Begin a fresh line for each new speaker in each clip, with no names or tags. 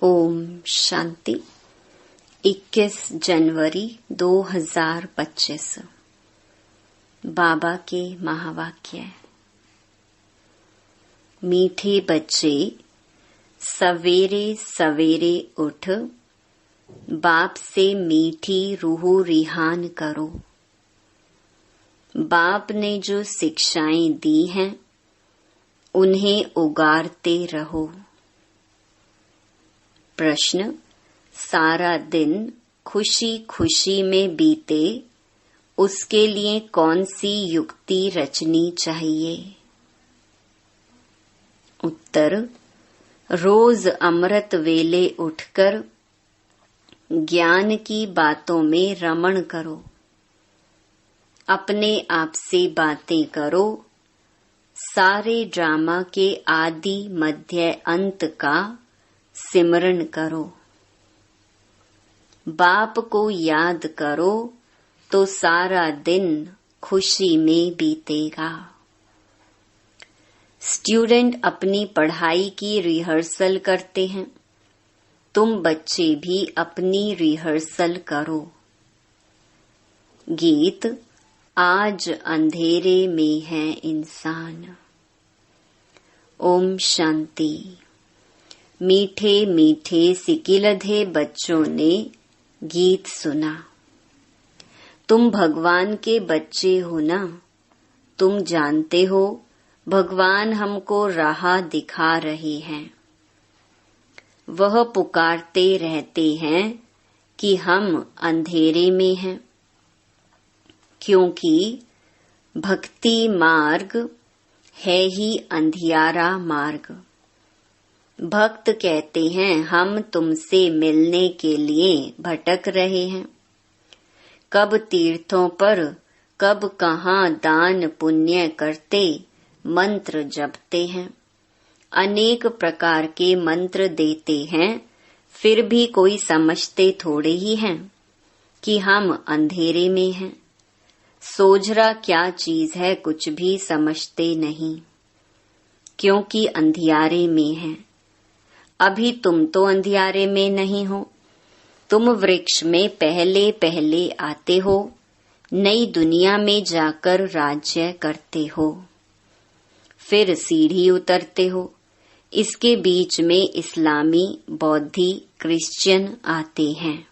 ओम शांति। 21 जनवरी 2025 बाबा के महावाक्य। मीठे बच्चे, सवेरे सवेरे उठ बाप से मीठी रूह रिहान करो। बाप ने जो शिक्षाएं दी हैं उन्हें उगारते रहो। प्रश्न: सारा दिन खुशी खुशी में बीते, उसके लिए कौन सी युक्ति रचनी चाहिए? उत्तर: रोज अमृत वेले उठकर ज्ञान की बातों में रमण करो। अपने आप से बातें करो। सारे ड्रामा के आदि मध्य अंत का सिमरन करो। बाप को याद करो तो सारा दिन खुशी में बीतेगा। स्टूडेंट अपनी पढ़ाई की रिहर्सल करते हैं, तुम बच्चे भी अपनी रिहर्सल करो। गीत: आज अंधेरे में है इंसान। ओम शांति। मीठे मीठे सिकिलधे बच्चों ने गीत सुना। तुम भगवान के बच्चे हो ना? तुम जानते हो भगवान हमको राह दिखा रहे हैं। वह पुकारते रहते हैं कि हम अंधेरे में हैं, क्योंकि भक्ति मार्ग है ही अंधियारा मार्ग। भक्त कहते हैं हम तुमसे मिलने के लिए भटक रहे हैं। कब तीर्थों पर, कब कहाँ दान पुण्य करते मंत्र जपते हैं। अनेक प्रकार के मंत्र देते हैं, फिर भी कोई समझते थोड़े ही हैं कि हम अंधेरे में हैं। सोझरा क्या चीज है कुछ भी समझते नहीं, क्योंकि अंधियारे में हैं। अभी तुम तो अंधियारे में नहीं हो। तुम वृक्ष में पहले पहले आते हो, नई दुनिया में जाकर राज्य करते हो, फिर सीढ़ी उतरते हो। इसके बीच में इस्लामी, बौद्धि, क्रिश्चियन आते हैं।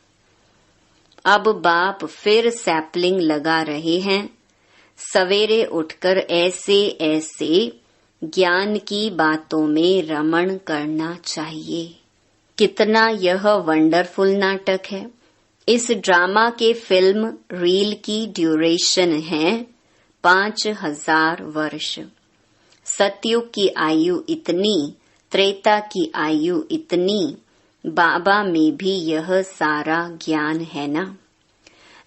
अब बाप फिर सैपलिंग लगा रहे हैं। सवेरे उठकर ऐसे ऐसे ज्ञान की बातों में रमण करना चाहिए। कितना यह वंडरफुल नाटक है। इस ड्रामा के फिल्म रील की ड्यूरेशन है 5000 वर्ष। सतयुग की आयु इतनी, त्रेता की आयु इतनी। बाबा में भी यह सारा ज्ञान है ना?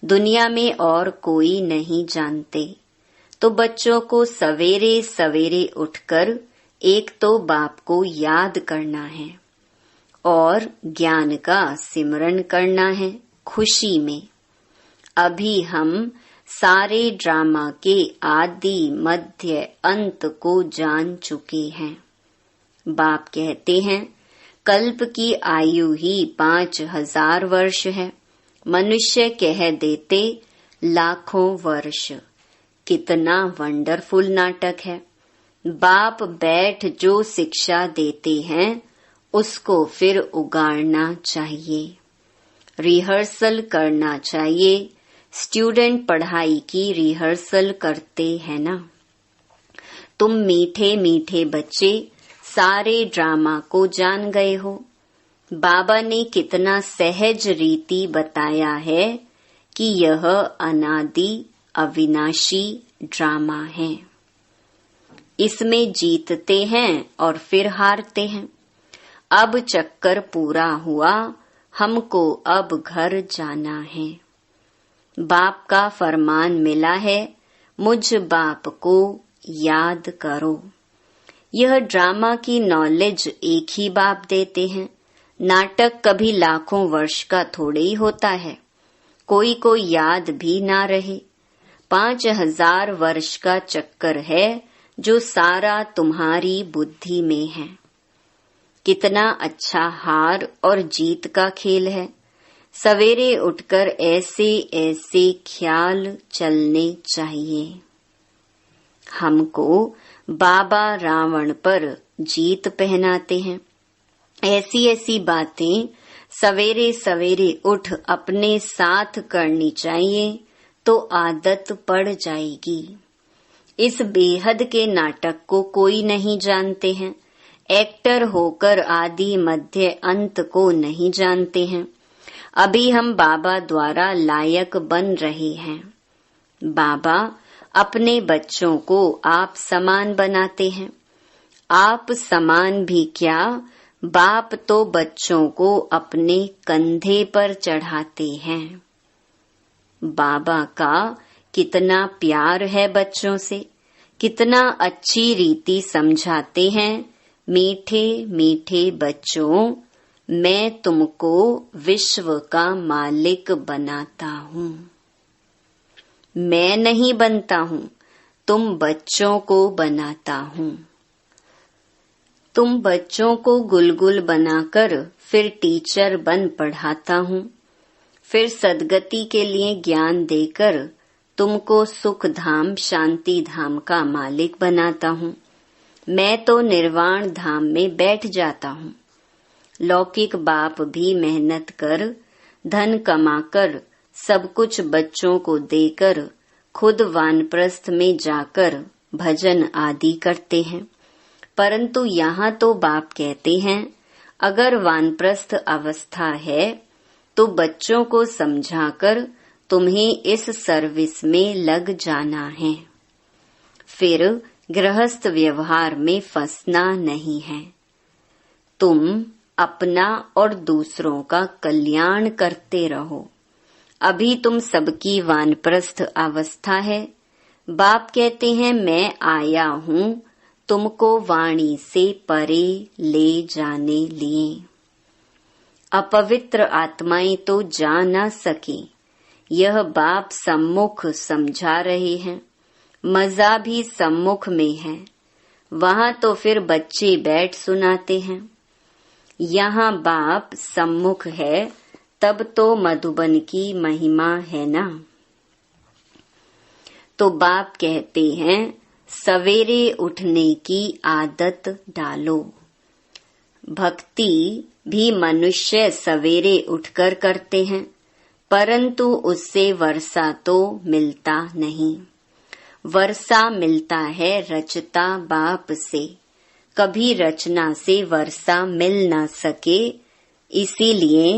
दुनिया में और कोई नहीं जानते। तो बच्चों को सवेरे सवेरे उठकर एक तो बाप को याद करना है और ज्ञान का सिमरन करना है खुशी में। अभी हम सारे ड्रामा के आदि मध्य अंत को जान चुके हैं। बाप कहते हैं कल्प की आयु ही 5000 वर्ष है। मनुष्य कह देते लाखों वर्ष। कितना वंडरफुल नाटक है। बाप बैठ जो शिक्षा देते हैं उसको फिर उगाड़ना चाहिए, रिहर्सल करना चाहिए। स्टूडेंट पढ़ाई की रिहर्सल करते हैं ना? तुम मीठे मीठे बच्चे सारे ड्रामा को जान गए हो। बाबा ने कितना सहज रीति बताया है कि यह अनादि अविनाशी ड्रामा है। इसमें जीतते हैं और फिर हारते हैं। अब चक्कर पूरा हुआ, हमको अब घर जाना है। बाप का फरमान मिला है, मुझ बाप को याद करो। यह ड्रामा की नॉलेज एक ही बाप देते हैं। नाटक कभी लाखों वर्ष का थोड़े ही होता है। कोई को याद भी ना रहे। 5000 वर्ष का चक्कर है जो सारा तुम्हारी बुद्धि में है। कितना अच्छा हार और जीत का खेल है। सवेरे उठकर ऐसे ऐसे ख्याल चलने चाहिए। हमको बाबा रावण पर जीत पहनाते हैं। ऐसी ऐसी बातें सवेरे सवेरे उठ अपने साथ करनी चाहिए तो आदत पड़ जाएगी। इस बेहद के नाटक को कोई नहीं जानते हैं। एक्टर होकर आदि मध्य अंत को नहीं जानते हैं। अभी हम बाबा द्वारा लायक बन रहे हैं। बाबा अपने बच्चों को आप समान बनाते हैं। आप समान भी क्या, बाप तो बच्चों को अपने कंधे पर चढ़ाते हैं। बाबा का कितना प्यार है बच्चों से, कितना अच्छी रीति समझाते हैं। मीठे मीठे बच्चों, मैं तुमको विश्व का मालिक बनाता हूँ। मैं नहीं बनता हूँ, तुम बच्चों को बनाता हूँ। तुम बच्चों को गुलगुल बनाकर फिर टीचर बन पढ़ाता हूँ। फिर सद्गति के लिए ज्ञान देकर तुमको सुख धाम शांति धाम का मालिक बनाता हूँ। मैं तो निर्वाण धाम में बैठ जाता हूँ। लौकिक बाप भी मेहनत कर धन कमाकर सब कुछ बच्चों को देकर खुद वानप्रस्थ में जाकर भजन आदि करते हैं। परंतु यहाँ तो बाप कहते हैं, अगर वानप्रस्थ अवस्था है तो बच्चों को समझाकर तुम्हें इस सर्विस में लग जाना है। फिर गृहस्थ व्यवहार में फंसना नहीं है। तुम अपना और दूसरों का कल्याण करते रहो। अभी तुम सबकी वानप्रस्थ अवस्था है। बाप कहते हैं, मैं आया हूँ तुमको वाणी से परे ले जाने लिए। अपवित्र आत्माएं तो जा न सके, यह बाप सम्मुख समझा रहे हैं। मजा भी सम्मुख में है। वहाँ तो फिर बच्चे बैठ सुनाते हैं। यहाँ बाप सम्मुख है, तब तो मधुबन की महिमा है ना। तो बाप कहते हैं, सवेरे उठने की आदत डालो। भक्ति भी मनुष्य सवेरे उठकर करते हैं, परंतु उससे वर्षा तो मिलता नहीं। वर्षा मिलता है रचता बाप से। कभी रचना से वर्षा मिल न सके, इसीलिए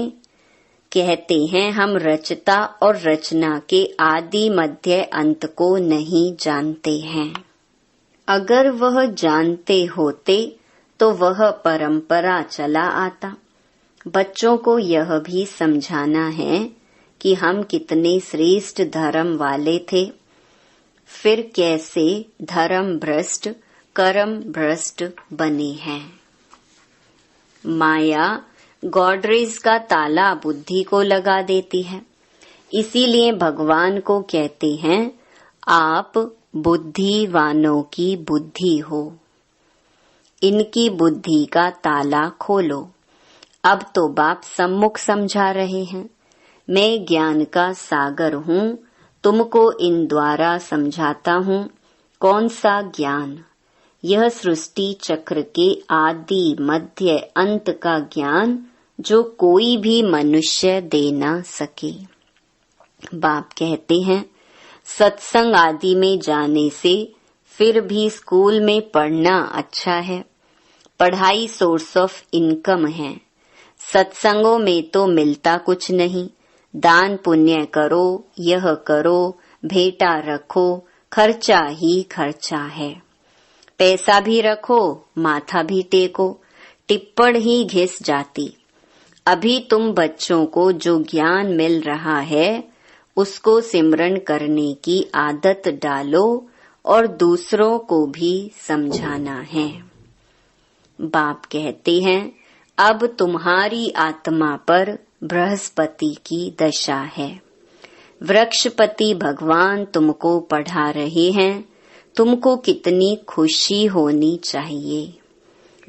कहते हैं हम रचता और रचना के आदि मध्य अंत को नहीं जानते हैं। अगर वह जानते होते तो वह परंपरा चला आता। बच्चों को यह भी समझाना है कि हम कितने श्रेष्ठ धर्म वाले थे, फिर कैसे धर्म भ्रष्ट कर्म भ्रष्ट बने हैं। माया गॉडरेज का ताला बुद्धि को लगा देती है। इसीलिए भगवान को कहते हैं, आप बुद्धिवानों की बुद्धि हो, इनकी बुद्धि का ताला खोलो। अब तो बाप सम्मुख समझा रहे हैं, मैं ज्ञान का सागर हूँ, तुमको इन द्वारा समझाता हूँ। कौन सा ज्ञान? यह सृष्टि चक्र के आदि मध्य अंत का ज्ञान, जो कोई भी मनुष्य दे ना सके। बाप कहते हैं, सत्संग आदि में जाने से फिर भी स्कूल में पढ़ना अच्छा है। पढ़ाई सोर्स ऑफ इनकम है। सत्संगों में तो मिलता कुछ नहीं। दान पुण्य करो, यह करो, भेंटा रखो, खर्चा ही खर्चा है। पैसा भी रखो, माथा भी टेको, टिप्पण ही घिस जाती। अभी तुम बच्चों को जो ज्ञान मिल रहा है उसको सिमरन करने की आदत डालो और दूसरों को भी समझाना है। बाप कहते हैं, अब तुम्हारी आत्मा पर बृहस्पति की दशा है। वृक्षपति भगवान तुमको पढ़ा रहे हैं। तुमको कितनी खुशी होनी चाहिए।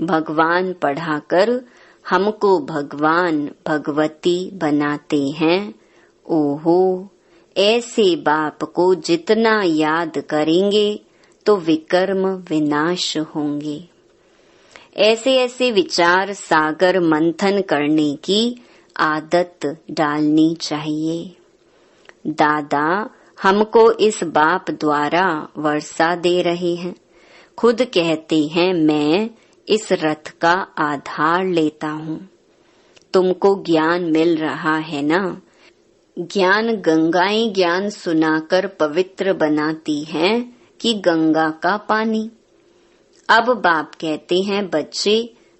भगवान पढ़ाकर हमको भगवान भगवती बनाते हैं। ओहो, ऐसे बाप को जितना याद करेंगे तो विकर्म विनाश होंगे। ऐसे ऐसे विचार सागर मंथन करने की आदत डालनी चाहिए। दादा हमको इस बाप द्वारा वर्षा दे रहे हैं। खुद कहते हैं मैं इस रथ का आधार लेता हूँ। तुमको ज्ञान मिल रहा है ना? ज्ञान गंगाएं ज्ञान सुनाकर पवित्र बनाती हैं कि गंगा का पानी। अब बाप कहते हैं बच्चे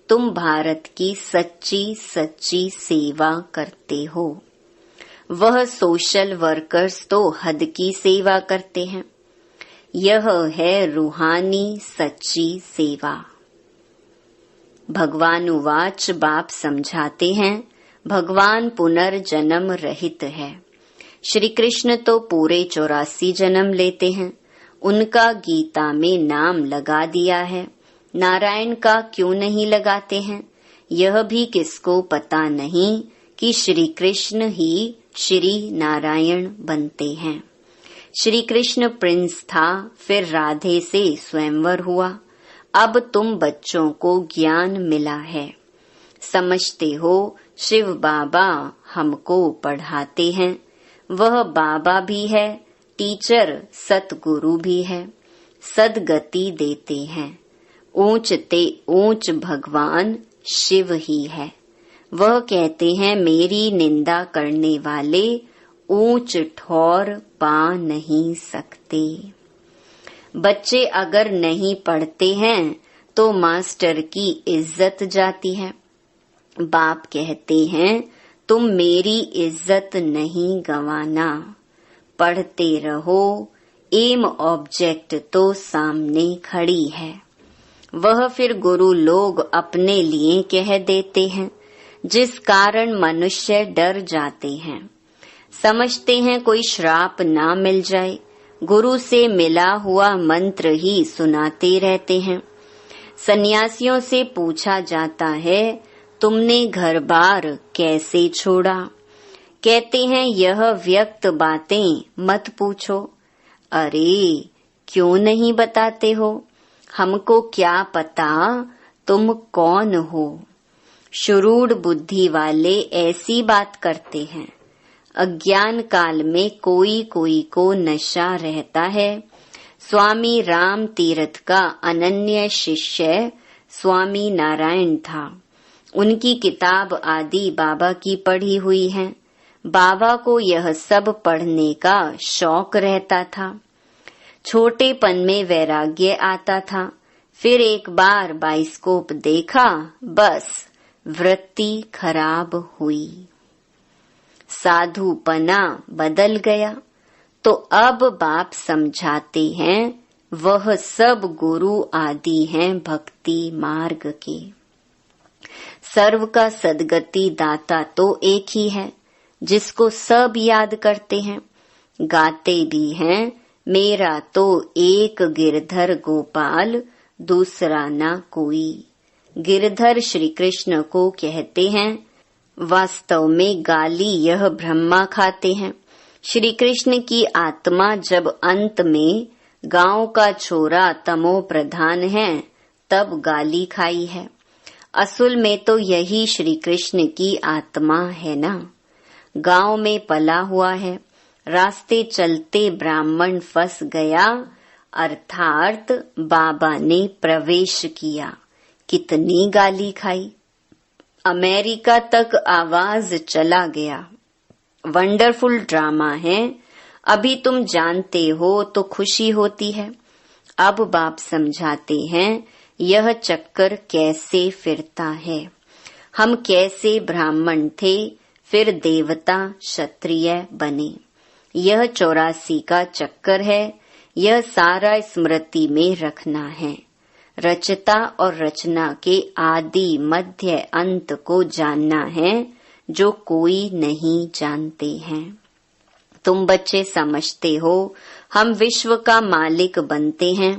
तुम भारत की सच्ची सच्ची सेवा करते हो। वह सोशल वर्कर्स तो हद की सेवा करते हैं। यह है रूहानी सच्ची सेवा। भगवान उवाच बाप समझाते हैं भगवान पुनर्जन्म रहित है। श्री कृष्ण तो पूरे 84 जन्म लेते हैं। उनका गीता में नाम लगा दिया है, नारायण का क्यों नहीं लगाते हैं? यह भी किसको पता नहीं कि श्री कृष्ण ही श्री नारायण बनते हैं। श्री कृष्ण प्रिंस था, फिर राधे से स्वयंवर हुआ। अब तुम बच्चों को ज्ञान मिला है, समझते हो शिव बाबा हमको पढ़ाते हैं। वह बाबा भी है, टीचर सतगुरु भी है, सदगति देते हैं। ऊंच ते ऊंच भगवान शिव ही है। वह कहते हैं मेरी निंदा करने वाले ऊंच ठौर पा नहीं सकते। बच्चे अगर नहीं पढ़ते हैं तो मास्टर की इज्जत जाती है। बाप कहते हैं तुम मेरी इज्जत नहीं गंवाना, पढ़ते रहो। एम ऑब्जेक्ट तो सामने खड़ी है। वह फिर गुरु लोग अपने लिए कह देते हैं, जिस कारण मनुष्य डर जाते हैं। समझते हैं कोई श्राप ना मिल जाए, गुरु से मिला हुआ मंत्र ही सुनाते रहते हैं। सन्यासियों से पूछा जाता है तुमने घर बार कैसे छोड़ा? कहते हैं यह व्यक्त बातें मत पूछो। अरे क्यों नहीं बताते हो? हमको क्या पता तुम कौन हो? शुरूढ़ बुद्धि वाले ऐसी बात करते हैं। अज्ञान काल में कोई कोई को नशा रहता है। स्वामी राम तीर्थ का अनन्य शिष्य स्वामी नारायण था। उनकी किताब आदि बाबा की पढ़ी हुई है। बाबा को यह सब पढ़ने का शौक रहता था। छोटेपन में वैराग्य आता था। फिर एक बार बाइस्कोप देखा, बस वृत्ति खराब हुई, साधुपना बदल गया। तो अब बाप समझाते हैं वह सब गुरु आदि हैं भक्ति मार्ग के। सर्व का सदगति दाता तो एक ही है, जिसको सब याद करते हैं। गाते भी हैं मेरा तो एक गिरधर गोपाल, दूसरा ना कोई। गिरधर श्री कृष्ण को कहते हैं। वास्तव में गाली यह ब्रह्मा खाते हैं। श्री कृष्ण की आत्मा जब अंत में गांव का छोरा तमो प्रधान है तब गाली खाई है। असल में तो यही श्री कृष्ण की आत्मा है ना। गांव में पला हुआ है। रास्ते चलते ब्राह्मण फंस गया, अर्थात बाबा ने प्रवेश किया। कितनी गाली खाई। अमेरिका तक आवाज चला गया। वंडरफुल ड्रामा है। अभी तुम जानते हो तो खुशी होती है। अब बाप समझाते हैं यह चक्कर कैसे फिरता है। हम कैसे ब्राह्मण थे, फिर देवता क्षत्रिय बने। यह 84 का चक्कर है। यह सारा स्मृति में रखना है। रचता और रचना के आदि मध्य अंत को जानना है, जो कोई नहीं जानते हैं। तुम बच्चे समझते हो हम विश्व का मालिक बनते हैं।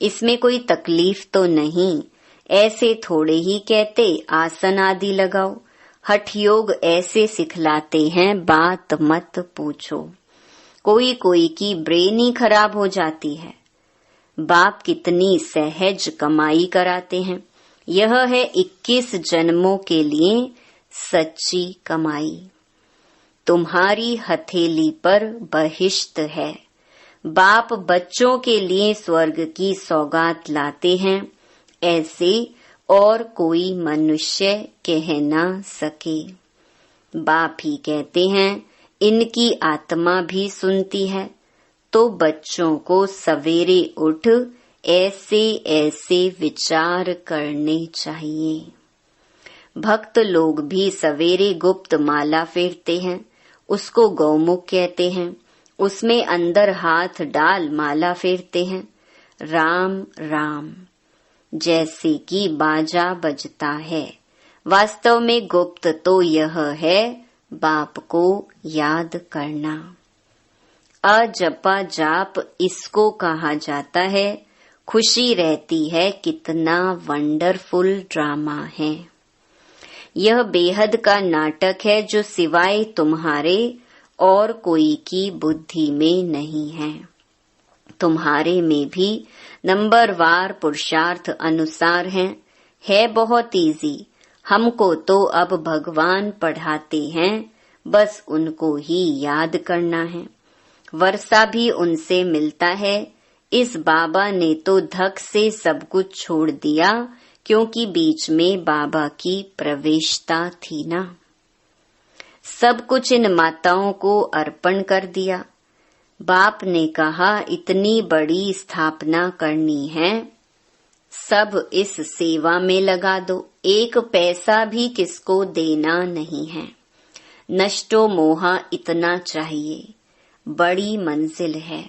इसमें कोई तकलीफ तो नहीं। ऐसे थोड़े ही कहते आसन आदि लगाओ। हठ योग ऐसे सिखलाते हैं, बात मत पूछो। कोई कोई की ब्रेन ही खराब हो जाती है। बाप कितनी सहज कमाई कराते हैं। यह है 21 जन्मों के लिए सच्ची कमाई। तुम्हारी हथेली पर बहिश्त है। बाप बच्चों के लिए स्वर्ग की सौगात लाते हैं, ऐसे और कोई मनुष्य कह ना सके। बाप ही कहते हैं इनकी आत्मा भी सुनती है, तो बच्चों को सवेरे उठ ऐसे ऐसे विचार करने चाहिए। भक्त लोग भी सवेरे गुप्त माला फेरते हैं, उसको गौमुख कहते हैं। उसमें अंदर हाथ डाल माला फेरते हैं, राम राम, जैसे कि बाजा बजता है। वास्तव में गुप्त तो यह है, बाप को याद करना। अजपा जाप इसको कहा जाता है। खुशी रहती है, कितना वंडरफुल ड्रामा है। यह बेहद का नाटक है जो सिवाय तुम्हारे और कोई की बुद्धि में नहीं है। तुम्हारे में भी नंबरवार पुरुषार्थ अनुसार है बहुत इजी। हमको तो अब भगवान पढ़ाते हैं, बस उनको ही याद करना है। वर्षा भी उनसे मिलता है। इस बाबा ने तो धक से सब कुछ छोड़ दिया, क्योंकि बीच में बाबा की प्रवेशता थी ना। सब कुछ इन माताओं को अर्पण कर दिया। बाप ने कहा इतनी बड़ी स्थापना करनी है, सब इस सेवा में लगा दो। एक पैसा भी किसको देना नहीं है। नष्टो मोहा इतना चाहिए, बड़ी मंजिल है।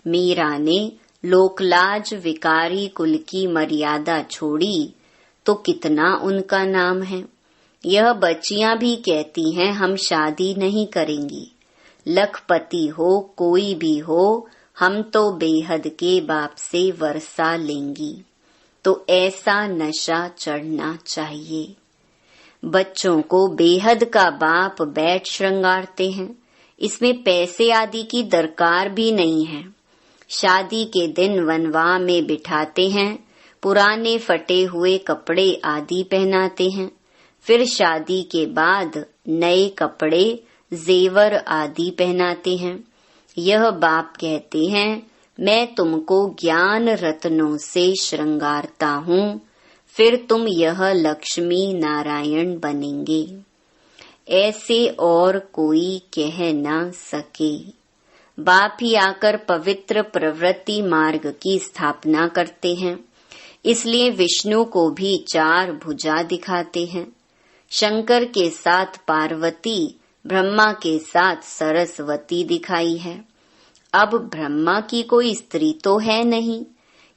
मीरा ने लोकलाज विकारी कुल की मर्यादा छोड़ी तो कितना उनका नाम है। यह बच्चियां भी कहती हैं हम शादी नहीं करेंगी, लखपति हो कोई भी हो, हम तो बेहद के बाप से वर्षा लेंगी। तो ऐसा नशा चढ़ना चाहिए। बच्चों को बेहद का बाप बैठ श्रृंगारते हैं। इसमें पैसे आदि की दरकार भी नहीं है। शादी के दिन वनवा में बिठाते हैं, पुराने फटे हुए कपड़े आदि पहनाते हैं। फिर शादी के बाद नए कपड़े जेवर आदि पहनाते हैं। यह बाप कहते हैं मैं तुमको ज्ञान रत्नों से श्रृंगारता हूँ, फिर तुम यह लक्ष्मी नारायण बनेंगे। ऐसे और कोई कह ना सके। बाप ही आकर पवित्र प्रवृत्ति मार्ग की स्थापना करते हैं। इसलिए विष्णु को भी 4 भुजा दिखाते हैं। शंकर के साथ पार्वती, ब्रह्मा के साथ सरस्वती दिखाई है। अब ब्रह्मा की कोई स्त्री तो है नहीं,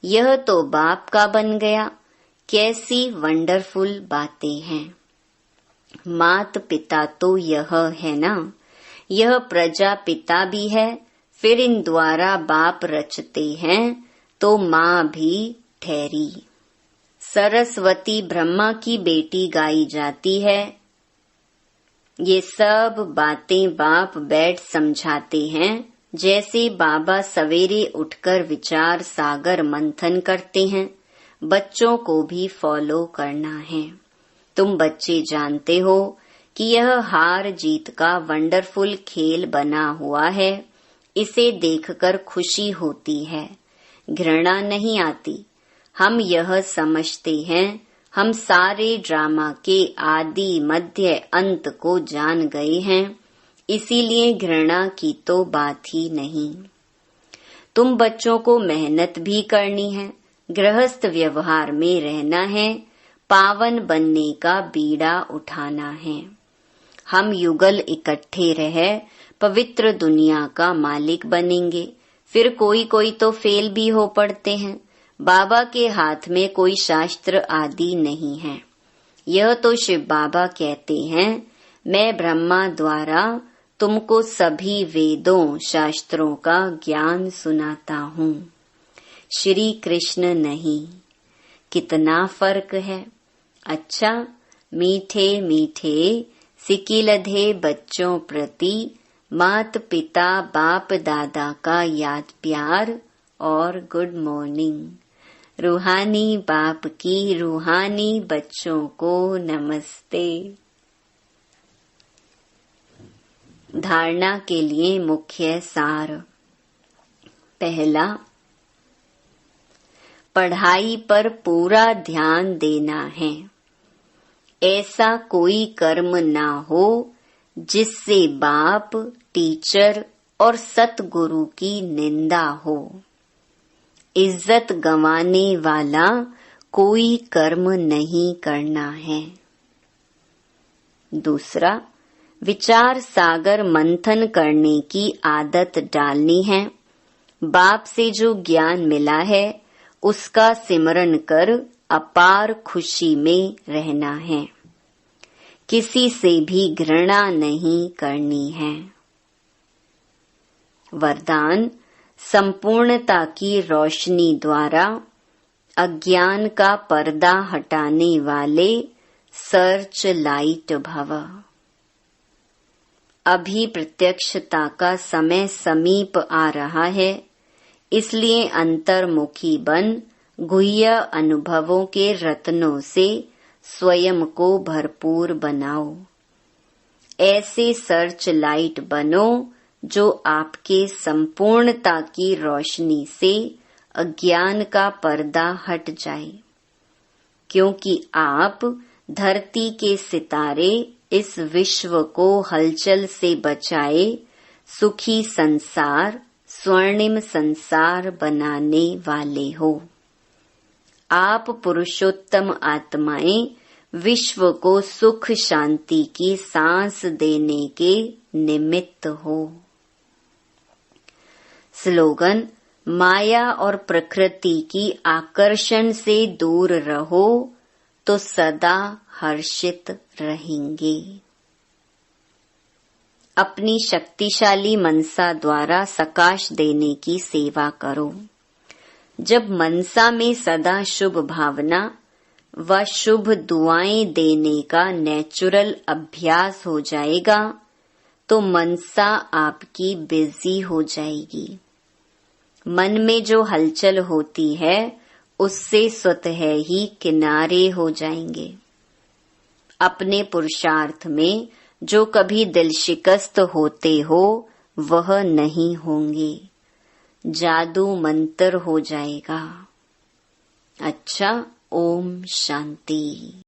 यह तो बाप का बन गया। कैसी वंडरफुल बातें हैं। मात पिता तो यह है ना, यह प्रजा पिता भी है। फिर इन द्वारा बाप रचते हैं, तो माँ भी ठहरी। सरस्वती ब्रह्मा की बेटी गाई जाती है। ये सब बातें बाप बैठ समझाते हैं। जैसे बाबा सवेरे उठकर विचार सागर मंथन करते हैं, बच्चों को भी फॉलो करना है। तुम बच्चे जानते हो कि यह हार जीत का वंडरफुल खेल बना हुआ है। इसे देखकर खुशी होती है, घृणा नहीं आती। हम यह समझते हैं हम सारे ड्रामा के आदि मध्य अंत को जान गए हैं, इसीलिए घृणा की तो बात ही नहीं। तुम बच्चों को मेहनत भी करनी है, गृहस्थ व्यवहार में रहना है, पावन बनने का बीड़ा उठाना है। हम युगल इकट्ठे रह पवित्र दुनिया का मालिक बनेंगे। फिर कोई कोई तो फेल भी हो पड़ते हैं। बाबा के हाथ में कोई शास्त्र आदि नहीं है। यह तो शिव बाबा कहते हैं मैं ब्रह्मा द्वारा तुमको सभी वेदों शास्त्रों का ज्ञान सुनाता हूँ। श्री कृष्ण नहीं। कितना फर्क है। अच्छा, मीठे मीठे सिकिलधे बच्चों प्रति मात पिता बाप दादा का याद प्यार और गुड मॉर्निंग। रूहानी बाप की रूहानी बच्चों को नमस्ते। धारणा के लिए मुख्य सार। पहला, पढ़ाई पर पूरा ध्यान देना है। ऐसा कोई कर्म ना हो जिससे बाप, टीचर और सतगुरु की निंदा हो। इज्जत गंवाने वाला कोई कर्म नहीं करना है। दूसरा, विचार सागर मंथन करने की आदत डालनी है। बाप से जो ज्ञान मिला है उसका सिमरन कर अपार खुशी में रहना है। किसी से भी घृणा नहीं करनी है। वरदान, संपूर्णता की रोशनी द्वारा अज्ञान का पर्दा हटाने वाले सर्च लाइट भव। अभी प्रत्यक्षता का समय समीप आ रहा है, इसलिए अंतर्मुखी बन गुह्य अनुभवों के रत्नों से स्वयं को भरपूर बनाओ। ऐसे सर्च लाइट बनो जो आपके संपूर्णता की रोशनी से अज्ञान का पर्दा हट जाए, क्योंकि आप धरती के सितारे इस विश्व को हलचल से बचाए सुखी संसार, स्वर्णिम संसार बनाने वाले हो। आप पुरुषोत्तम आत्माएं विश्व को सुख शांति की सांस देने के निमित्त हो। स्लोगन, माया और प्रकृति की आकर्षण से दूर रहो तो सदा हर्षित रहेंगे। अपनी शक्तिशाली मनसा द्वारा सकाश देने की सेवा करो। जब मनसा में सदा शुभ भावना व शुभ दुआएं देने का नेचुरल अभ्यास हो जाएगा तो मनसा आपकी बिजी हो जाएगी। मन में जो हलचल होती है उससे स्वतः ही किनारे हो जाएंगे। अपने पुरुषार्थ में जो कभी दिल शिकस्त होते हो वह नहीं होंगे। जादू मंत्र हो जाएगा। अच्छा, ओम शांति।